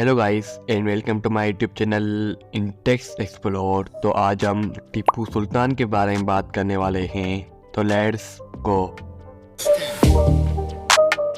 Hello guys and welcome to my YouTube channel Intex Explore. तो आज हम टीपू सुल्तान के बारे में बात करने वाले हैं, तो लेट्स गो।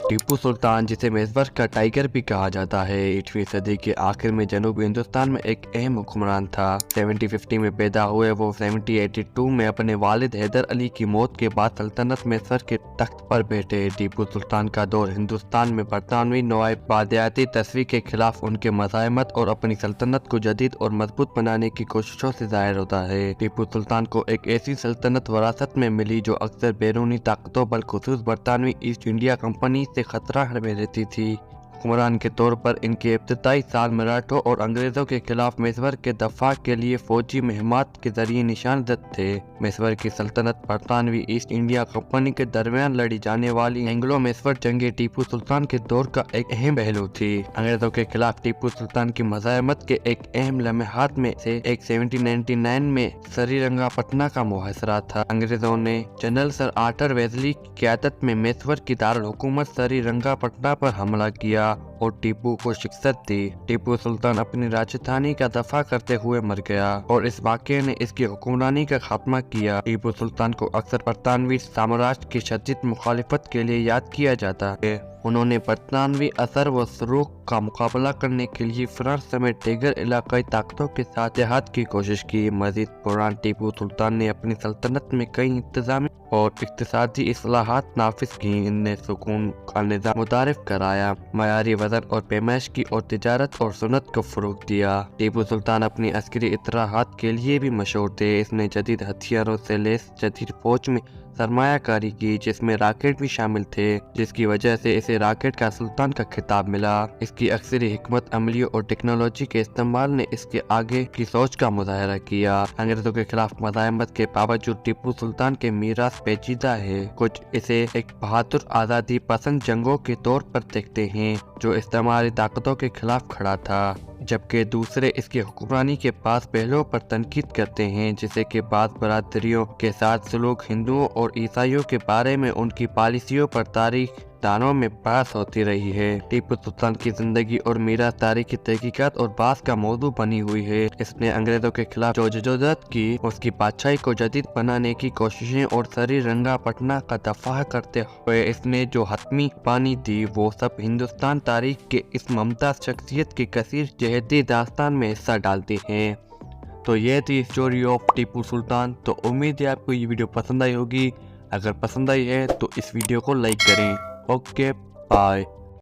टीपू सुल्तान, जिसे मेजवर का टाइगर भी कहा जाता है, 8वीं सदी के आखिर में जनूबी हिंदुस्तान में एक अहम हुक्मरान था। 1750 में पैदा हुए वो 1782 में अपने वालिद हैदर अली की मौत के बाद सल्तनत मेसर के तख्त पर बैठे। टीपू सुल्तान का दौर हिंदुस्तान में बरतानवी नवाबदियाती तस्वीर के खिलाफ उनके मज़ाहमत और अपनी सल्तनत को जदीद और मजबूत बनाने की कोशिशों से जाहिर होता है। टीपू सुल्तान को एक ऐसी सल्तनत वरासत में मिली जो अक्सर बैरूनी ताकतों बलखुसूस बरतानवी ईस्ट इंडिया कंपनी से खतरा में रहती थी। हुक्मरान के तौर पर इनके इब्तदाई साल मराठों और अंग्रेजों के खिलाफ मेसवर के दफा के लिए फौजी मुहिमात के जरिए निशानजद थे। मेसवर की सल्तनत बरतानवी ईस्ट इंडिया कंपनी के दरमियान लड़ी जाने वाली एंग्लो मेसवर जंगे टीपू सुल्तान के दौर का एक अहम पहलू थी। अंग्रेजों के खिलाफ टीपू सुल्तान की मज़ाहमत के एक अहम लम्हात में से एक 1799 में श्रीरंगपटना का मुहासरा था। अंग्रेजों ने जनरल सर आर्थर वेलेस्ली की क़यादत में मेसवर की दारुल हुकूमत श्रीरंगपटना पर हमला किया और टीपू को शिकस्त दी। टीपू सुल्तान अपनी राजधानी का दफा करते हुए मर गया और इस वाक़ये ने इसकी हुक्मरानी का खात्मा किया। टीपू सुल्तान को अक्सर बरतानवी साम्राज्य की शदीद मुखालिफत के लिए याद किया जाता है। उन्होंने बरतानवी असर व सरूख का मुकाबला करने के लिए फ्रांस समेत दीगर इलाकाई ताकतों के साथ इत्तेहाद की कोशिश की। मजीद पुरान टीपू सुल्तान ने अपनी सल्तनत में कई इंतजामी और इक्तिसादी इस्लाहात नाफिज की। इनने सुकून का निज़ाम मुतारिफ कराया, मयारी वज़न और पैमाइश की और तिजारत और सुन्नत को फ़रोग़ दिया। टीपू सुल्तान अपनी अस्करी इतराहात के लिए भी मशहूर थे। इसने जदीद हथियारों से लैस जदीद फौज में सरमायाकारी की, जिसमें रॉकेट भी शामिल थे, जिसकी वजह से इसे रॉकेट का सुल्तान का खिताब मिला। इसकी अक्सरी हिकमत अमली और टेक्नोलॉजी के इस्तेमाल ने इसके आगे की सोच का मुजाहरा किया। अंग्रेजों के खिलाफ मज़ाहमत के बावजूद टीपू सुल्तान के मीरास पेचीदा है। कुछ इसे एक बहादुर आज़ादी पसंद जंगों के तौर पर देखते हैं जो इस्तेमाली ताकतों के खिलाफ खड़ा था, जबकि दूसरे इसकी हुक्मरानी के पास पहलुओं पर तनकीद करते हैं, जिसे कि बाद बरादरियों के साथ सलूक, हिंदुओं और ईसाइयों के बारे में उनकी पॉलिसियों पर तारीख दानों में बहस होती रही है। टीपू सुल्तान की जिंदगी और मीरास तारीखी तहकीकात और बहस का मौजू बनी हुई है। इसने अंग्रेजों के खिलाफ जदोजहद की, उसकी बादशाही को जदीद बनाने की कोशिशें और श्रीरंगपटना का दफा करते हुए इसने जो हतमी पानी दी, वो सब हिंदुस्तान तारीख के इस मुमताज शख्सियत की कसीर जहती दास्तान में हिस्सा डालती हैं। तो ये थी स्टोरी ऑफ टीपू सुल्तान। तो उम्मीद है आपको ये वीडियो पसंद आई होगी। अगर पसंद आई है तो इस वीडियो को लाइक करें। Okay, bye.